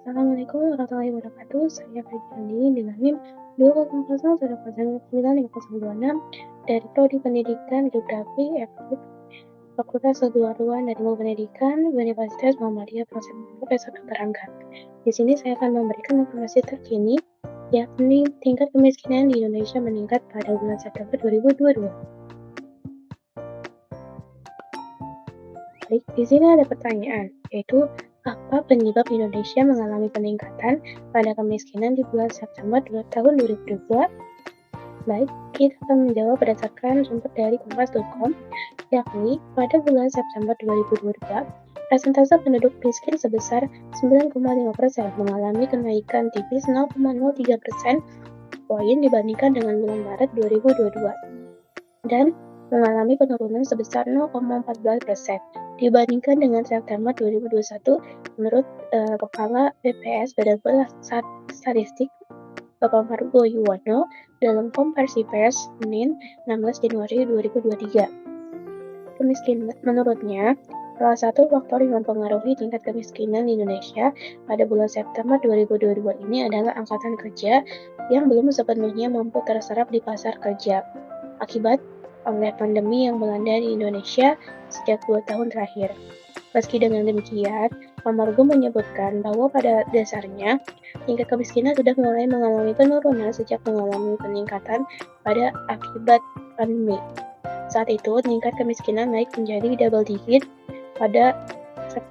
Assalamualaikum warahmatullahi wabarakatuh. Saya Febriani dengan NIM 20010195026 dari Prodi Pendidikan Geografi FKIP Fakultas Keguruan dan Ilmu Pendidikan Universitas Muhammadiyah Profesor Dr. Angga. Di sini saya akan memberikan informasi terkini, yakni tingkat kemiskinan di Indonesia meningkat pada bulan September 2022. Baik, di sini ada pertanyaan, yaitu apa penyebab Indonesia mengalami peningkatan pada kemiskinan di bulan September tahun 2022? Baik, kita akan menjawab berdasarkan sumber dari kompas.com, yakni pada bulan September 2022, persentase penduduk miskin sebesar 9,5% mengalami kenaikan tipis 0,03% poin dibandingkan dengan bulan Maret 2022 dan mengalami penurunan sebesar 0,14% dibandingkan dengan September 2021 menurut Kepala BPS Badan Pusat Statistik Bapak Margo Yuwono dalam konversi pers Senin 16 Januari 2023. Menurutnya, salah satu faktor yang mempengaruhi tingkat kemiskinan di Indonesia pada bulan September 2022 ini adalah angkatan kerja yang belum sepenuhnya mampu terserap di pasar kerja akibat oleh pandemi yang melanda di Indonesia sejak 2 tahun terakhir. Meski dengan demikian, Pak Margo menyebutkan bahwa pada dasarnya tingkat kemiskinan sudah mulai mengalami penurunan sejak mengalami peningkatan pada akibat pandemi. Saat itu, tingkat kemiskinan naik menjadi double digit pada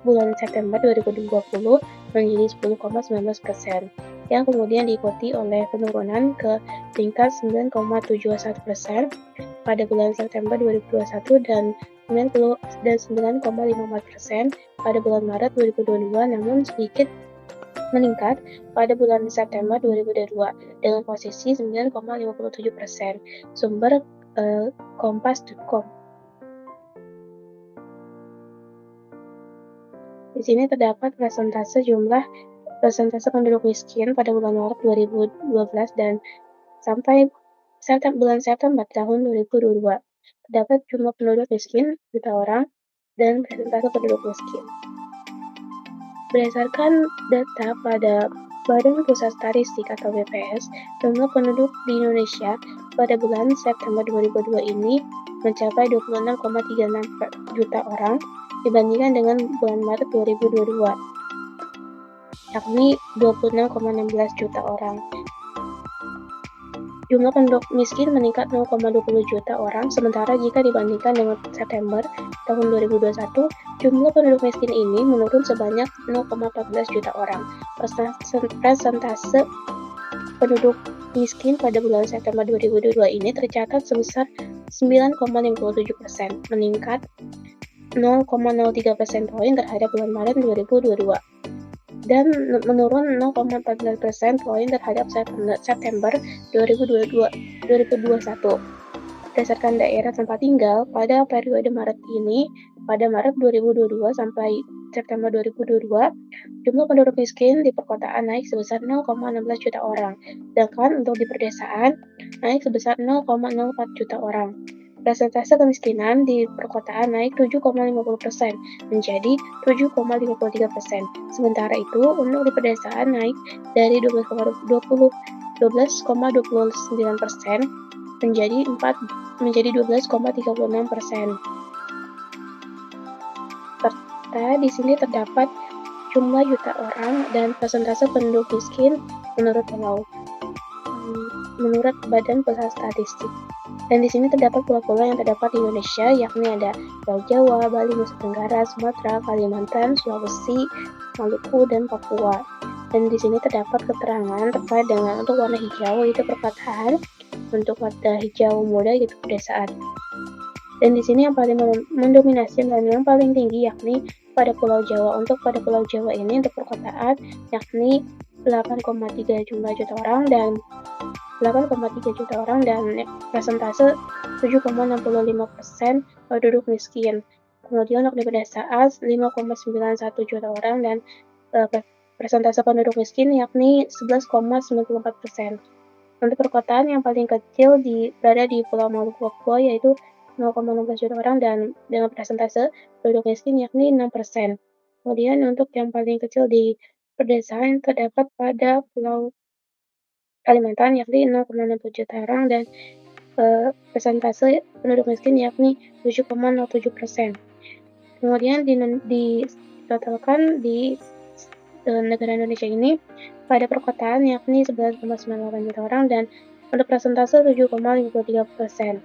bulan September 2020 menjadi 10,19%, yang kemudian diikuti oleh penurunan ke tingkat 9,71% pada bulan September 2021 dan 9,54% pada bulan Maret 2022, namun sedikit meningkat pada bulan September 2022 dengan posisi 9,57%. Sumber kompas.com. Di sini terdapat persentase penduduk miskin pada bulan Maret 2012 dan sampai bulan September tahun 2022. Terdapat jumlah penduduk miskin juta orang dan persentase penduduk miskin. Berdasarkan data pada Badan Pusat Statistik atau BPS, jumlah penduduk di Indonesia pada bulan September 2022 ini mencapai 26,36 juta orang dibandingkan dengan bulan Maret 2022, yakni 26,16 juta orang. Jumlah penduduk miskin meningkat 0,20 juta orang, sementara jika dibandingkan dengan September tahun 2021, jumlah penduduk miskin ini menurun sebanyak 0,14 juta orang. Persentase penduduk miskin pada bulan September 2022 ini tercatat sebesar 9,57%, meningkat 0,03% poin terhadap bulan Maret 2022. Dan menurun 0,14% poin terhadap September 2021. Berdasarkan daerah tempat tinggal, pada periode Maret ini, pada Maret 2022 sampai September 2022, jumlah penduduk miskin di perkotaan naik sebesar 0,16 juta orang, sedangkan untuk di perdesaan naik sebesar 0,04 juta orang. Persentase kemiskinan di perkotaan naik 7,50% menjadi 7,53%. Sementara itu, untuk di pedesaan naik dari 12,29% menjadi 12,36%. Serta di sini terdapat jumlah juta orang dan persentase penduduk miskin menurut Badan Pusat Statistik. Dan di sini terdapat pulau-pulau yang terdapat di Indonesia, yakni ada Pulau Jawa, Bali, Nusa Tenggara, Sumatera, Kalimantan, Sulawesi, Maluku, dan Papua. Dan di sini terdapat keterangan terkait dengan untuk warna hijau itu perkotaan, untuk warna hijau muda itu pedesaan. Dan di sini yang paling mendominasi dan yang paling tinggi yakni pada Pulau Jawa. Untuk pada Pulau Jawa ini untuk perkotaan yakni 8,3 juta orang dan persentase 7,65% penduduk miskin. Kemudian untuk di pedesaan 5,91 juta orang dan persentase penduduk miskin yakni 11,94%. Untuk perkotaan yang paling kecil berada di Pulau Maluku Papua yaitu 0,16 juta orang dan dengan persentase penduduk miskin yakni 6%. Kemudian untuk yang paling kecil di pedesaan yang terdapat pada Pulau Kalimantan yakni 0,60 juta orang dan persentase penduduk miskin yakni 7,07%. Kemudian ditotalkan di negara Indonesia ini pada perkotaan yakni 11,98 juta orang dan untuk persentase 7,53%.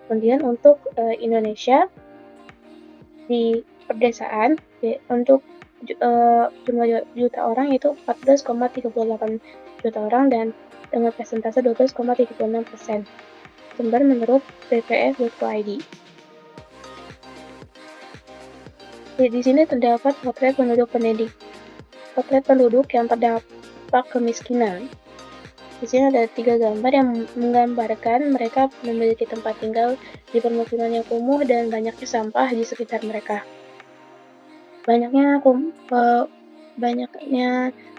Kemudian untuk Indonesia di pedesaan untuk jumlah juta orang itu 14,38 juta orang dan dengan persentase 12,36%. Sumber menurut bps.go.id. Di sini terdapat potret penduduk yang terdampak kemiskinan. Di sini ada 3 gambar yang menggambarkan mereka memiliki tempat tinggal di permukiman yang kumuh dan banyaknya sampah di sekitar mereka. Banyaknya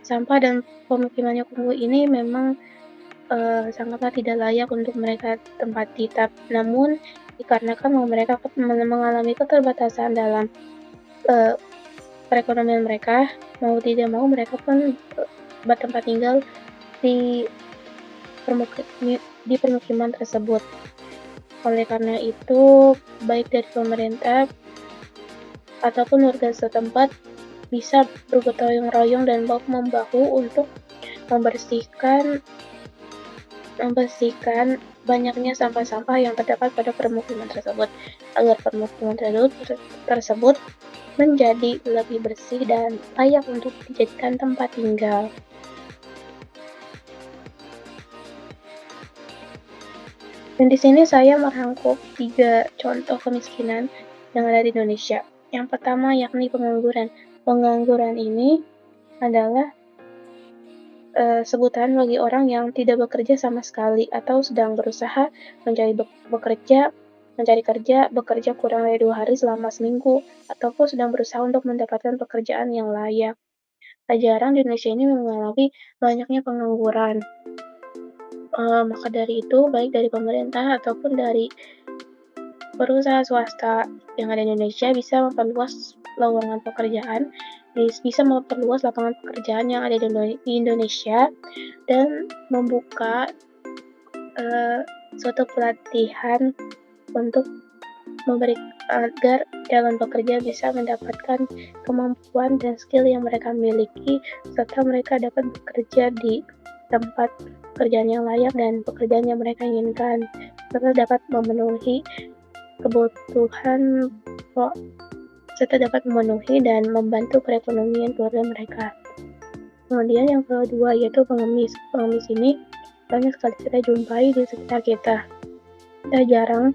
sampah dan pemukiman yang kumuh ini memang sangatlah tidak layak untuk mereka tempati. Namun dikarenakan mereka mengalami keterbatasan dalam perekonomian mereka, mau tidak mau mereka pun bertempat tinggal di permukiman tersebut. Oleh karena itu, baik dari pemerintah ataupun warga setempat bisa bergotong royong dan bahu-membahu untuk membersihkan banyaknya sampah-sampah yang terdapat pada permukiman tersebut agar permukiman tersebut menjadi lebih bersih dan layak untuk dijadikan tempat tinggal. Dan di sini saya merangkum 3 contoh kemiskinan yang ada di Indonesia. Yang pertama yakni pengangguran. Pengangguran ini adalah sebutan bagi orang yang tidak bekerja sama sekali atau sedang berusaha mencari kerja, bekerja kurang dari 2 hari selama seminggu, ataupun sedang berusaha untuk mendapatkan pekerjaan yang layak. Tak jarang di Indonesia ini mengalami banyaknya pengangguran. Maka dari itu, baik dari pemerintah ataupun dari perusahaan swasta yang ada di Indonesia bisa memperluas lowongan pekerjaan, bisa memperluas lapangan pekerjaan yang ada di Indonesia dan membuka suatu pelatihan untuk agar calon pekerja bisa mendapatkan kemampuan dan skill yang mereka miliki serta mereka dapat bekerja di tempat pekerjaan yang layak dan pekerjaan yang mereka inginkan serta dapat memenuhi kebutuhan serta dapat memenuhi dan membantu perekonomian keluarga mereka. Kemudian yang kedua yaitu pengemis. Pengemis ini banyak sekali kita jumpai di sekitar kita. Tak jarang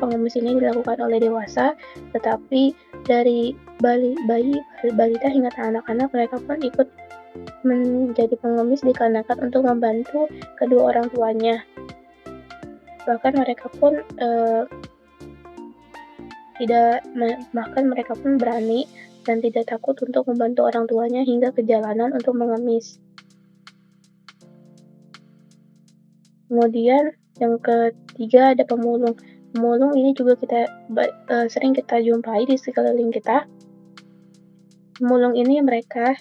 pengemis ini dilakukan oleh dewasa, tetapi dari balita hingga anak-anak mereka pun ikut menjadi pengemis dikarenakan untuk membantu kedua orang tuanya. Bahkan mereka pun berani dan tidak takut untuk membantu orang tuanya hingga ke jalanan untuk mengemis. Kemudian yang ketiga ada pemulung. Pemulung ini juga sering kita jumpai di sekeliling kita. Pemulung ini mereka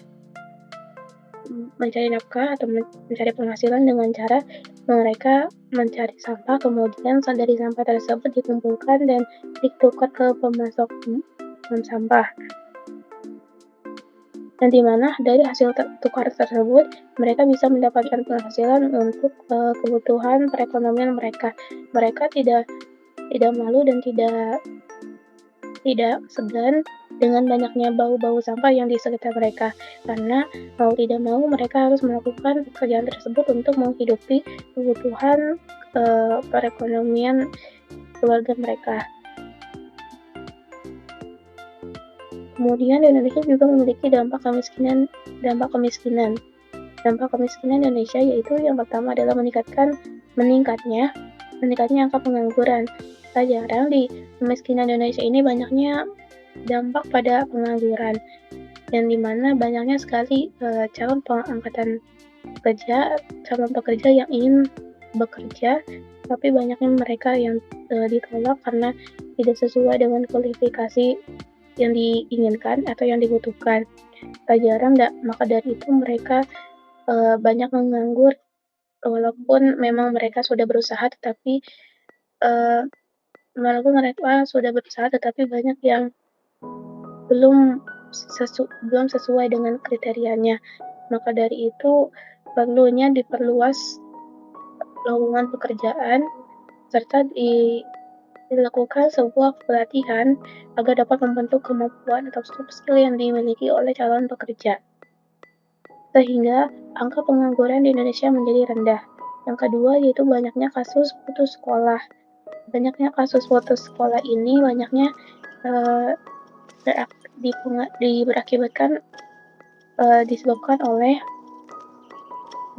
mencari nafkah atau mencari penghasilan dengan cara mereka mencari sampah, kemudian dari sampah tersebut dikumpulkan dan ditukar ke pemasok sampah. Dan di mana dari hasil tukar tersebut mereka bisa mendapatkan penghasilan untuk kebutuhan perekonomian mereka. Mereka tidak malu dan tidak segan dengan banyaknya bau-bau sampah yang di sekitar mereka, karena mau tidak mau mereka harus melakukan pekerjaan tersebut untuk menghidupi kebutuhan perekonomian keluarga mereka. Kemudian Indonesia juga memiliki dampak kemiskinan. Dampak kemiskinan Indonesia yaitu yang pertama adalah meningkatnya angka pengangguran. Tak jarang di kemiskinan Indonesia ini banyaknya dampak pada pengangguran, yang dimana banyaknya sekali calon pekerja yang ingin bekerja, tapi banyaknya mereka yang ditolak karena tidak sesuai dengan kualifikasi yang diinginkan atau yang dibutuhkan. jarang, maka dari itu mereka banyak menganggur walaupun memang mereka sudah berusaha tetapi, eee, banyak yang belum belum sesuai dengan kriterianya. Maka dari itu perlunya diperluas lowongan pekerjaan serta dilakukan sebuah pelatihan agar dapat membentuk kemampuan atau soft skill yang dimiliki oleh calon pekerja, sehingga angka pengangguran di Indonesia menjadi rendah. Yang kedua yaitu banyaknya kasus putus sekolah. Banyaknya kasus putus sekolah ini eee, berak berakibatkan disebabkan oleh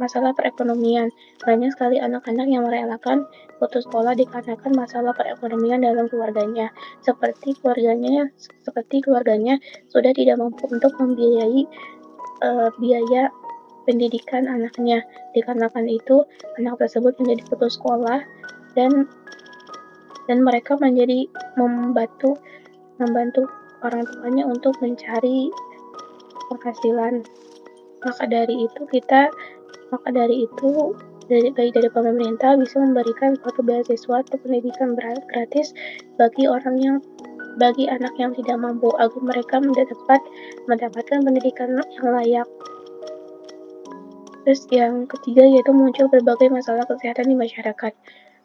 masalah perekonomian. Banyak sekali anak-anak yang merelakan putus sekolah dikarenakan masalah perekonomian dalam keluarganya, seperti keluarganya sudah tidak mampu untuk membiayai biaya pendidikan anaknya. Dikarenakan itu, anak tersebut menjadi putus sekolah dan mereka menjadi membantu membantu orang tuanya untuk mencari penghasilan. Maka dari itu baik dari pemerintah bisa memberikan suatu beasiswa atau pendidikan gratis bagi anak yang tidak mampu agar mereka dapat mendapatkan pendidikan yang layak. Terus yang ketiga yaitu muncul berbagai masalah kesehatan di masyarakat.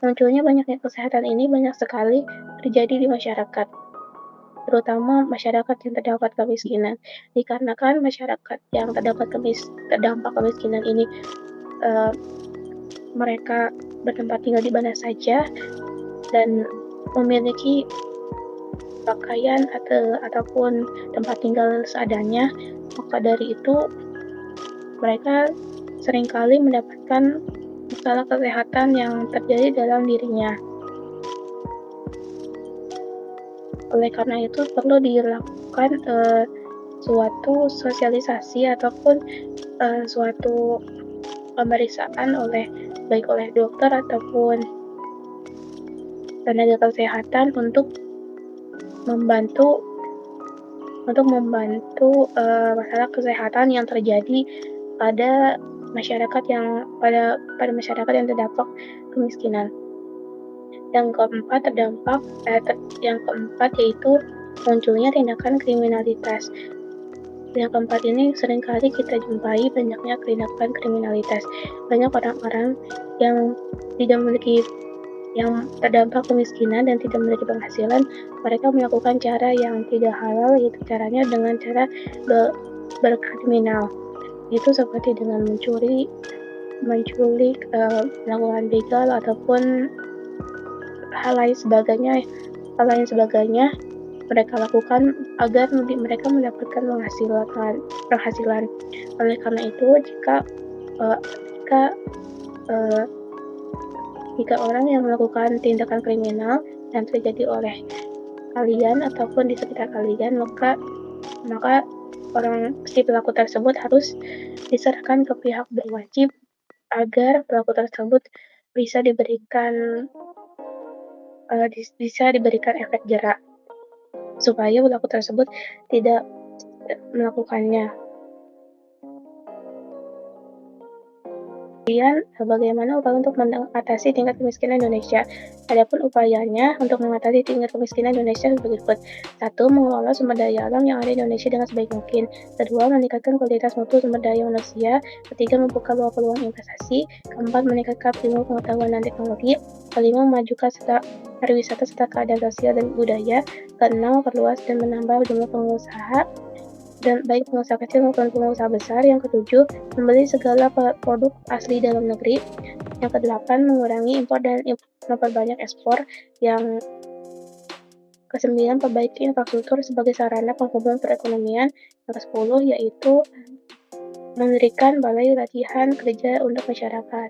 Munculnya banyaknya kesehatan ini banyak sekali terjadi di masyarakat, terutama masyarakat yang terdampak kemiskinan. Dikarenakan masyarakat yang terdampak kemiskinan ini mereka bertempat tinggal di mana saja dan memiliki pakaian ataupun tempat tinggal seadanya, maka dari itu mereka seringkali mendapatkan masalah kesehatan yang terjadi dalam dirinya. Oleh karena itu perlu dilakukan suatu sosialisasi ataupun suatu pemeriksaan baik oleh dokter ataupun tenaga kesehatan untuk membantu masalah kesehatan yang terjadi pada masyarakat yang terdampak kemiskinan. Yang keempat yaitu munculnya tindakan kriminalitas. Yang keempat ini seringkali kita jumpai banyaknya tindakan kriminalitas. Banyak orang-orang yang terdampak kemiskinan dan tidak memiliki penghasilan, mereka melakukan cara yang tidak halal, yaitu caranya dengan cara berkriminal. Itu seperti dengan menculik, melakukan begal ataupun hal lain sebagainya mereka lakukan agar mereka mendapatkan penghasilan. Oleh karena itu, jika orang yang melakukan tindakan kriminal yang terjadi oleh kalian ataupun di sekitar kalian, maka si pelaku tersebut harus diserahkan ke pihak berwajib agar pelaku tersebut bisa diberikan efek jerak supaya pelaku tersebut tidak melakukannya. Kemudian, bagaimana upaya untuk mengatasi tingkat kemiskinan Indonesia? Adapun upayanya untuk mengatasi tingkat kemiskinan Indonesia sebagai berikut. 1. Mengelola sumber daya alam yang ada di Indonesia dengan sebaik mungkin. 2. Meningkatkan kualitas mutu sumber daya manusia. 3. Membuka peluang investasi. 4. Meningkatkan ilmu pengetahuan dan teknologi. 5. Memajukan pariwisata serta keadaan sosial dan budaya. 6. Memperluas dan menambah jumlah pengusaha dan baik pengusaha kecil maupun pengusaha besar. Yang ke-7, membeli segala produk asli dalam negeri. Yang ke-8, mengurangi impor dan memperbanyak ekspor. Yang ke-9, perbaiki infrastruktur sebagai sarana penghubung perekonomian. Yang ke-10 yaitu mendirikan balai latihan kerja untuk masyarakat.